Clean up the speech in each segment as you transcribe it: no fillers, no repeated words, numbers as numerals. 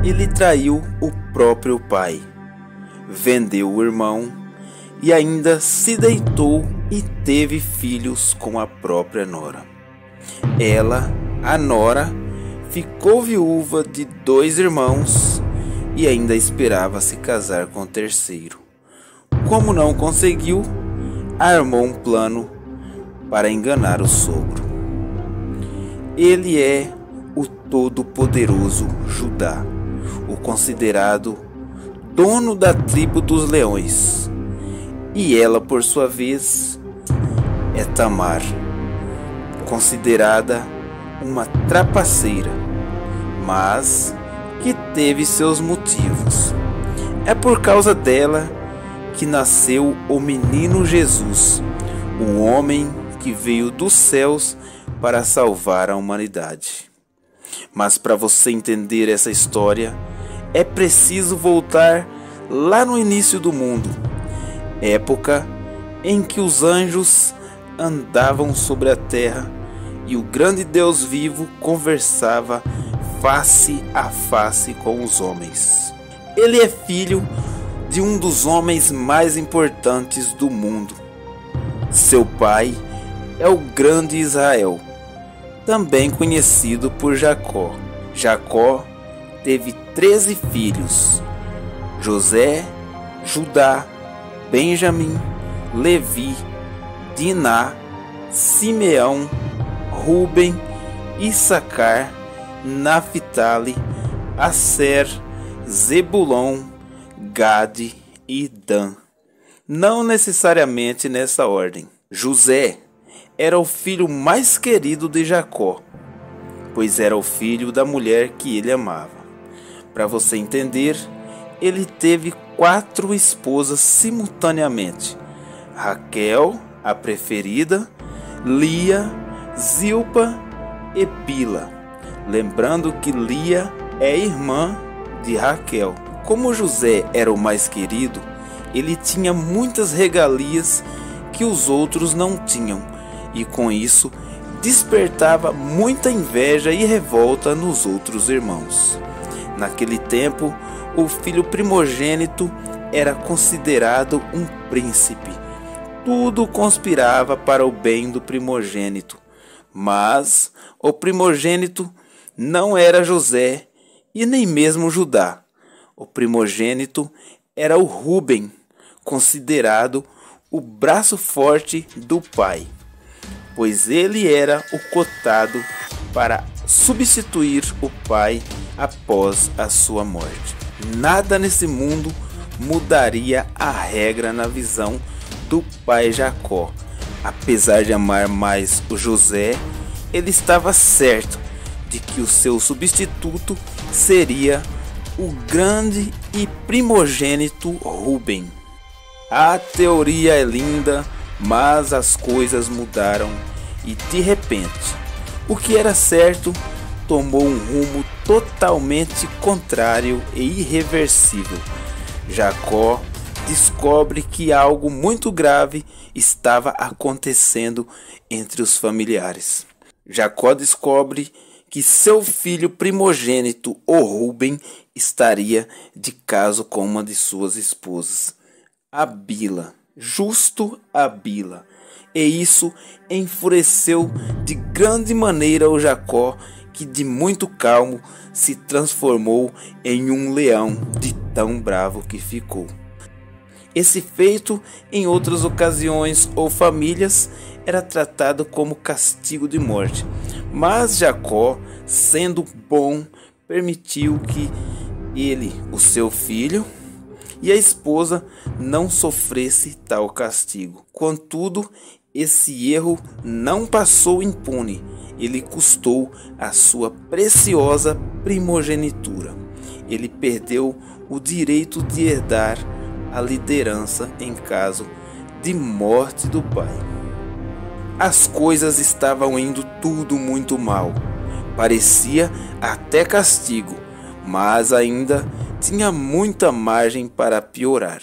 Ele traiu o próprio pai, vendeu o irmão e ainda se deitou e teve filhos com a própria nora. Ela, a nora, ficou viúva de 2 irmãos e ainda esperava se casar com o terceiro. Como não conseguiu, armou um plano para enganar o sogro. Ele é o todo-poderoso Judá, o considerado dono da tribo dos leões, e ela, por sua vez, é Tamar, considerada uma trapaceira, mas que teve seus motivos. É por causa dela que nasceu o menino Jesus, o homem que veio dos céus para salvar a humanidade. Mas para você entender essa história, é preciso voltar lá no início do mundo, época em que os anjos andavam sobre a terra e o grande Deus vivo conversava face a face com os homens. Ele é filho de um dos homens mais importantes do mundo. Seu pai é o grande Israel, também conhecido por Jacó. Jacó teve 13 filhos: José, Judá, Benjamim, Levi, Diná, Simeão, Ruben, Issacar, Naphtali, Asser, Zebulon, Gade e Dan. Não necessariamente nessa ordem. José era o filho mais querido de Jacó, pois era o filho da mulher que ele amava. Para você entender, ele teve 4 esposas simultaneamente: Raquel, a preferida, Lia, Zilpa e Bila. Lembrando que Lia é irmã de Raquel. Como José era o mais querido, ele tinha muitas regalias que os outros não tinham, e com isso despertava muita inveja e revolta nos outros irmãos. Naquele tempo, o filho primogênito era considerado um príncipe. Tudo conspirava para o bem do primogênito, mas o primogênito não era José e nem mesmo Judá. O primogênito era o Ruben, considerado o braço forte do pai, pois ele era o cotado para substituir o pai após a sua morte. Nada nesse mundo mudaria a regra na visão do pai Jacó. Apesar de amar mais o José, ele estava certo de que o seu substituto seria o grande e primogênito Ruben. A teoria é linda, mas as coisas mudaram e de repente, o que era certo tomou um rumo totalmente contrário e irreversível. Jacó descobre que algo muito grave estava acontecendo entre os familiares. Jacó descobre que seu filho primogênito, o Ruben, estaria de caso com uma de suas esposas, a Bila, justo a Bila. E isso enfureceu de grande maneira o Jacó, que de muito calmo se transformou em um leão de tão bravo que ficou. Esse feito, em outras ocasiões ou famílias, era tratado como castigo de morte, mas Jacó, sendo bom, permitiu que ele, o seu filho e a esposa não sofresse tal castigo. Contudo, esse erro não passou impune. Ele custou a sua preciosa primogenitura. Ele perdeu o direito de herdar a liderança em caso de morte do pai. As coisas estavam indo tudo muito mal. Parecia até castigo, mas ainda tinha muita margem para piorar.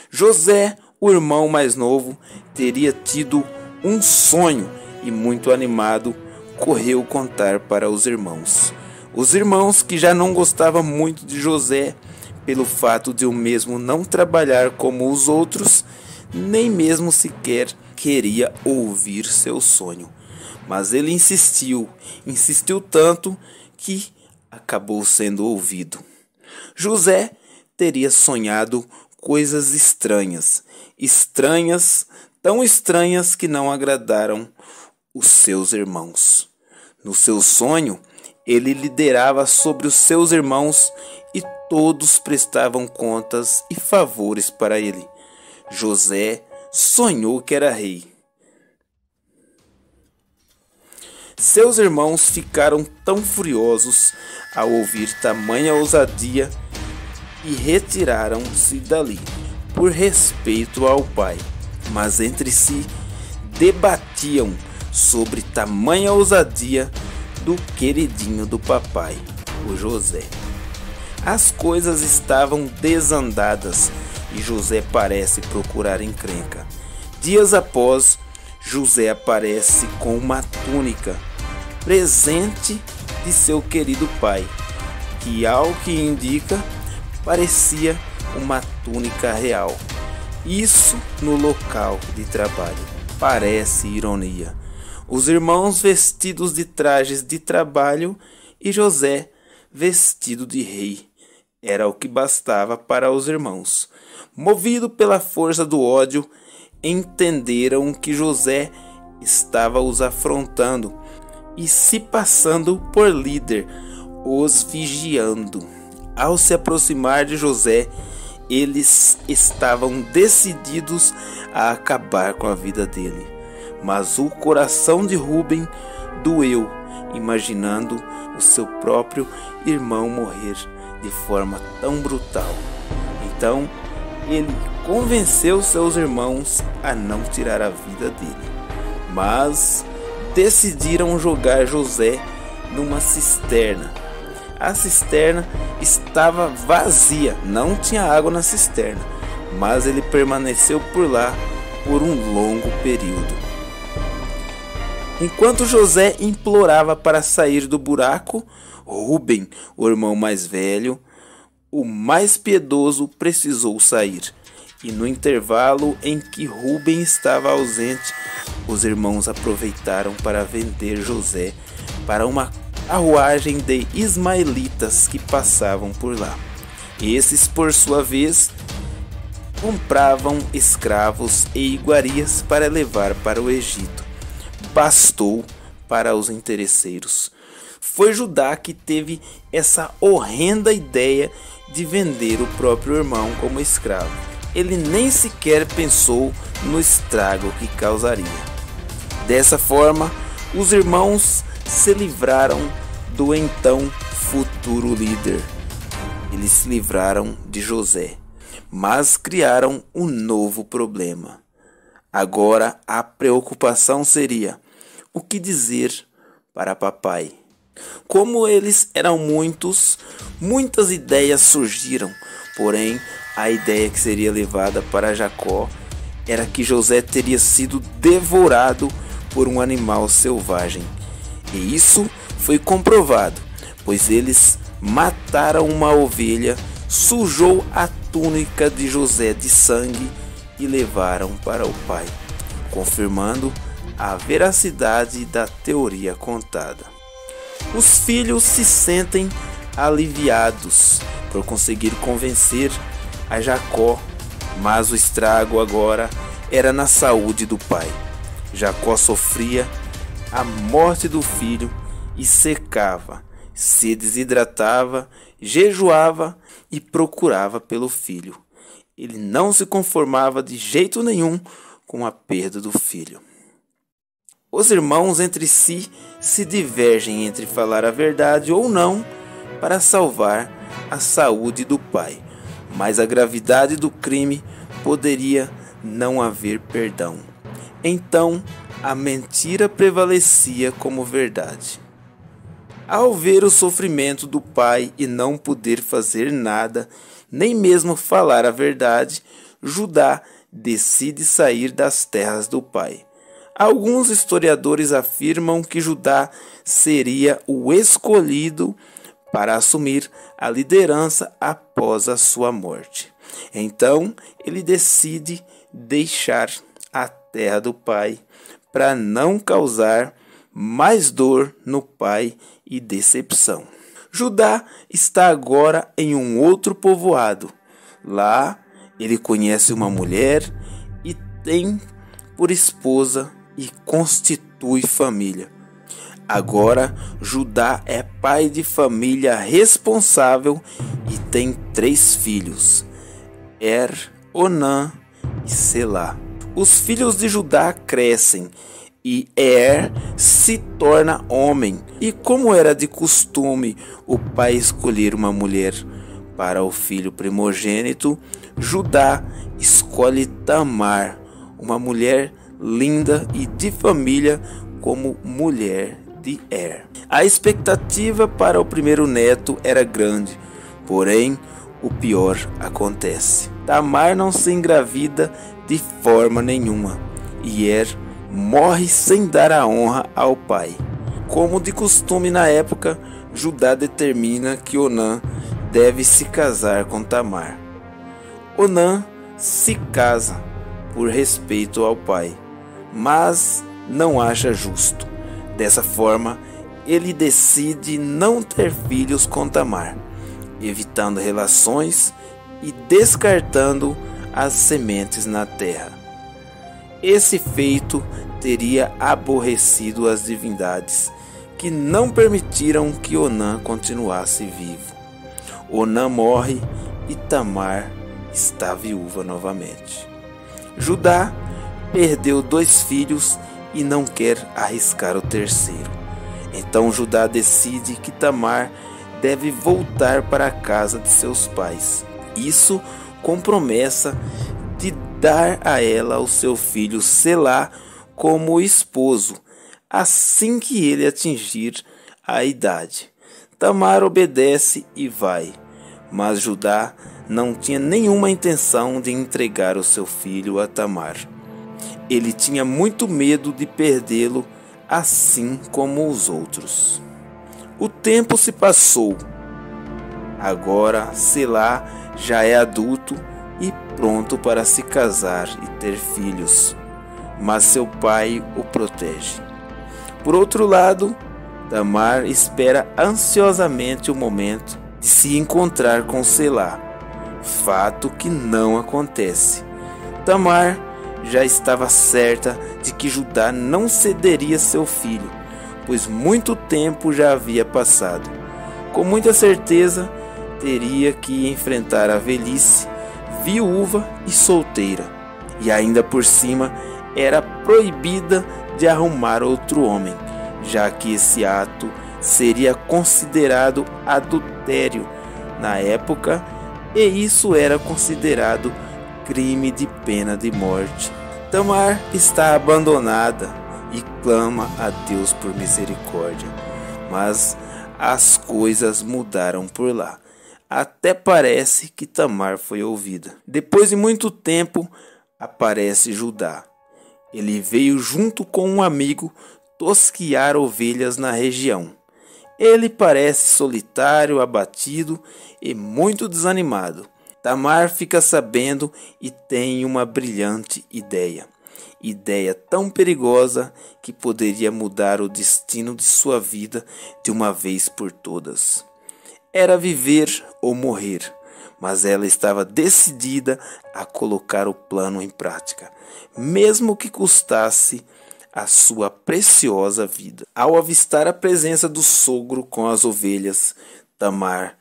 José, o irmão mais novo, teria tido um sonho e, muito animado, correu contar para os irmãos. Os irmãos, que já não gostavam muito de José, pelo fato de o mesmo não trabalhar como os outros, nem mesmo sequer queria ouvir seu sonho. Mas ele insistiu tanto que acabou sendo ouvido. José teria sonhado coisas estranhas, tão estranhas que não agradaram os seus irmãos. No seu sonho, ele liderava sobre os seus irmãos e todos prestavam contas e favores para ele. José sonhou que era rei. Seus irmãos ficaram tão furiosos ao ouvir tamanha ousadia e retiraram-se dali, por respeito ao pai. Mas entre si debatiam sobre tamanha ousadia do queridinho do papai, o José. As coisas estavam desandadas e José parece procurar encrenca. Dias após, José aparece com uma túnica, presente de seu querido pai, que, ao que indica, parecia uma túnica real. Isso no local de trabalho. Parece ironia. Os irmãos vestidos de trajes de trabalho e José vestido de rei. Era o que bastava para os irmãos. Movido pela força do ódio, entenderam que José estava os afrontando e se passando por líder, os vigiando. Ao se aproximar de José, eles estavam decididos a acabar com a vida dele. Mas o coração de Rubem doeu, imaginando o seu próprio irmão morrer de forma tão brutal. Então, ele convenceu seus irmãos a não tirar a vida dele. Mas decidiram jogar José numa cisterna. A cisterna estava vazia, não tinha água na cisterna, mas ele permaneceu por lá por um longo período. Enquanto José implorava para sair do buraco, Rubem, o irmão mais velho, o mais piedoso, precisou sair. E no intervalo em que Rubem estava ausente, os irmãos aproveitaram para vender José para uma carruagem de ismaelitas que passavam por lá. Esses, por sua vez, compravam escravos e iguarias para levar para o Egito. Bastou para os interesseiros. Foi Judá que teve essa horrenda ideia de vender o próprio irmão como escravo. Ele nem sequer pensou no estrago que causaria. Dessa forma, os irmãos se livraram do então futuro líder. Eles se livraram de José, mas criaram um novo problema. Agora a preocupação seria: o que dizer para papai? Como eles eram muitos, muitas ideias surgiram, porém a ideia que seria levada para Jacó era que José teria sido devorado por um animal selvagem. E isso foi comprovado, pois eles mataram uma ovelha, sujou a túnica de José de sangue e levaram para o pai, confirmando a veracidade da teoria contada. Os filhos se sentem aliviados por conseguir convencer a Jacó, mas o estrago agora era na saúde do pai. Jacó sofria a morte do filho e secava, se desidratava, jejuava e procurava pelo filho. Ele não se conformava de jeito nenhum com a perda do filho. Os irmãos entre si se divergem entre falar a verdade ou não para salvar a saúde do pai, mas a gravidade do crime poderia não haver perdão. Então, a mentira prevalecia como verdade. Ao ver o sofrimento do pai e não poder fazer nada, nem mesmo falar a verdade, Judá decide sair das terras do pai. Alguns historiadores afirmam que Judá seria o escolhido para assumir a liderança após a sua morte. Então ele decide deixar a terra do pai para não causar mais dor no pai e decepção. Judá está agora em um outro povoado. Lá ele conhece uma mulher e tem por esposa e constitui família. Agora Judá é pai de família responsável e tem 3 filhos: Onã e Selá. Os filhos de Judá crescem e se torna homem. E como era de costume o pai escolher uma mulher para o filho primogênito, Judá escolhe Tamar, uma mulher linda e de família, como mulher de A expectativa para o primeiro neto era grande, porém o pior acontece. Tamar não se engravida de forma nenhuma e morre sem dar a honra ao pai. Como de costume na época, Judá determina que Onã deve se casar com Tamar. Onã se casa por respeito ao pai, mas não acha justo. Dessa forma, ele decide não ter filhos com Tamar, evitando relações e descartando as sementes na terra. Esse feito teria aborrecido as divindades, que não permitiram que Onã continuasse vivo. Onã morre e Tamar está viúva novamente. Judá perdeu 2 filhos e não quer arriscar o terceiro. Então Judá decide que Tamar deve voltar para a casa de seus pais. Isso com promessa de dar a ela o seu filho Selá como esposo, assim que ele atingir a idade. Tamar obedece e vai, mas Judá não tinha nenhuma intenção de entregar o seu filho a Tamar. Ele tinha muito medo de perdê-lo, assim como os outros. O tempo se passou. Agora Selá já é adulto e pronto para se casar e ter filhos, mas seu pai o protege. Por outro lado, Tamar espera ansiosamente o momento de se encontrar com Selá, fato que não acontece. Tamar já estava certa de que Judá não cederia seu filho, pois muito tempo já havia passado. Com muita certeza, teria que enfrentar a velhice, viúva e solteira, e ainda por cima era proibida de arrumar outro homem, já que esse ato seria considerado adultério na época, e isso era considerado crime de pena de morte. Tamar está abandonada e clama a Deus por misericórdia, mas as coisas mudaram por lá. Até parece que Tamar foi ouvida. Depois de muito tempo, aparece Judá. Ele veio junto com um amigo tosquiar ovelhas na região. Ele parece solitário, abatido e muito desanimado. Tamar fica sabendo e tem uma brilhante ideia. Ideia tão perigosa que poderia mudar o destino de sua vida de uma vez por todas. Era viver ou morrer, mas ela estava decidida a colocar o plano em prática, mesmo que custasse a sua preciosa vida. Ao avistar a presença do sogro com as ovelhas, Tamar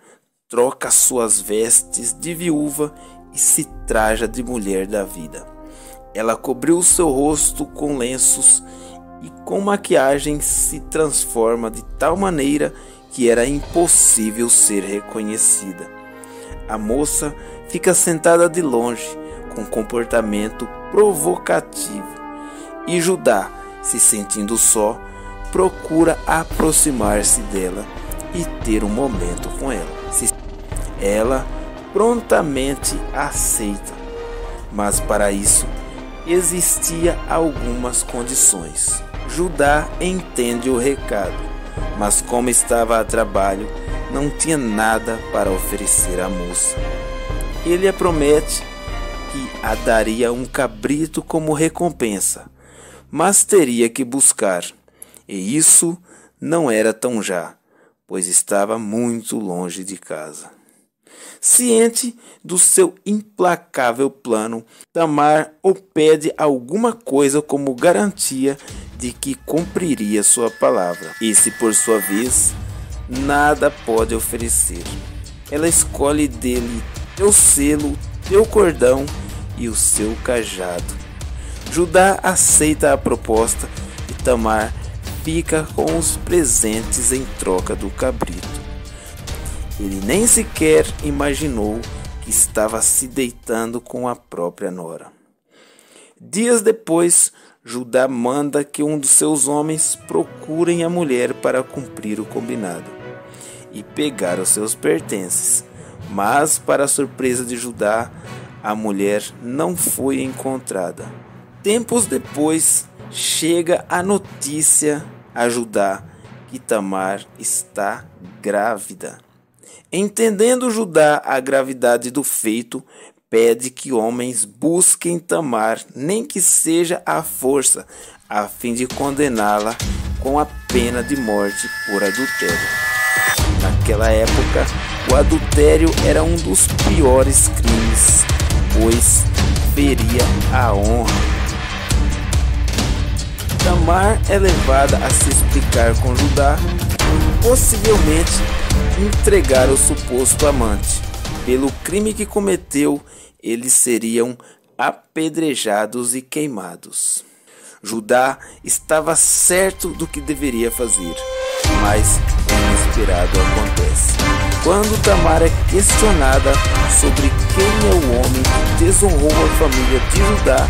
troca suas vestes de viúva e se traja de mulher da vida. Ela cobriu seu rosto com lenços e com maquiagem se transforma de tal maneira que era impossível ser reconhecida. A moça fica sentada de longe, com comportamento provocativo, e Judá, se sentindo só, procura aproximar-se dela e ter um momento com ela. Ela prontamente aceita, mas para isso existia algumas condições. Judá entende o recado, mas como estava a trabalho, não tinha nada para oferecer à moça. Ele a promete que a daria um cabrito como recompensa, mas teria que buscar, e isso não era tão já, pois estava muito longe de casa. Ciente do seu implacável plano, Tamar o pede alguma coisa como garantia de que cumpriria sua palavra. Esse, por sua vez, nada pode oferecer. Ela escolhe dele teu selo, teu cordão e o seu cajado. Judá aceita a proposta e Tamar fica com os presentes em troca do cabrito. Ele nem sequer imaginou que estava se deitando com a própria nora. Dias depois, Judá manda que um dos seus homens procurem a mulher para cumprir o combinado e pegar os seus pertences. Mas, para a surpresa de Judá, a mulher não foi encontrada. Tempos depois, chega a notícia a Judá que Tamar está grávida. Entendendo Judá a gravidade do feito, pede que homens busquem Tamar, nem que seja à força, a fim de condená-la com a pena de morte por adultério. Naquela época, o adultério era um dos piores crimes, pois feria a honra. Tamar é levada a se explicar com Judá, possivelmente entregar o suposto amante. Pelo crime que cometeu, eles seriam apedrejados e queimados. Judá estava certo do que deveria fazer, mas o inesperado acontece. Quando Tamar é questionada sobre quem é o homem que desonrou a família de Judá,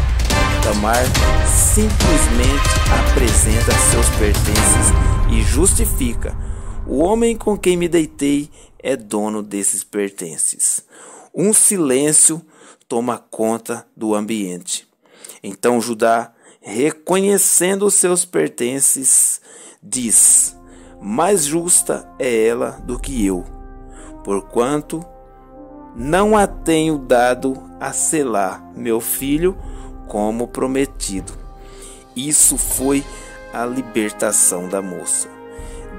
Tamar simplesmente apresenta seus pertences e justifica: o homem com quem me deitei é dono desses pertences. Um silêncio toma conta do ambiente. Então Judá, reconhecendo os seus pertences, diz: mais justa é ela do que eu, porquanto não a tenho dado a Selá, meu filho, como prometido. Isso foi a libertação da moça.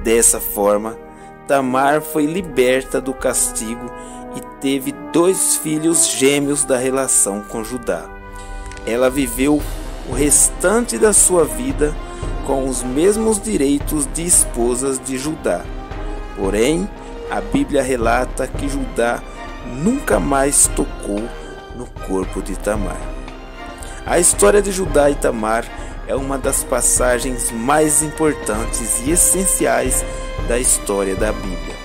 Dessa forma, Tamar foi liberta do castigo e teve 2 filhos gêmeos da relação com Judá. Ela viveu o restante da sua vida com os mesmos direitos de esposas de Judá. Porém, a Bíblia relata que Judá nunca mais tocou no corpo de Tamar. A história de Judá e Tamar é uma das passagens mais importantes e essenciais da história da Bíblia,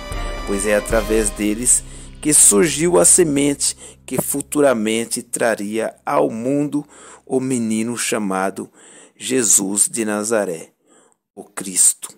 pois é através deles que surgiu a semente que futuramente traria ao mundo o menino chamado Jesus de Nazaré, o Cristo.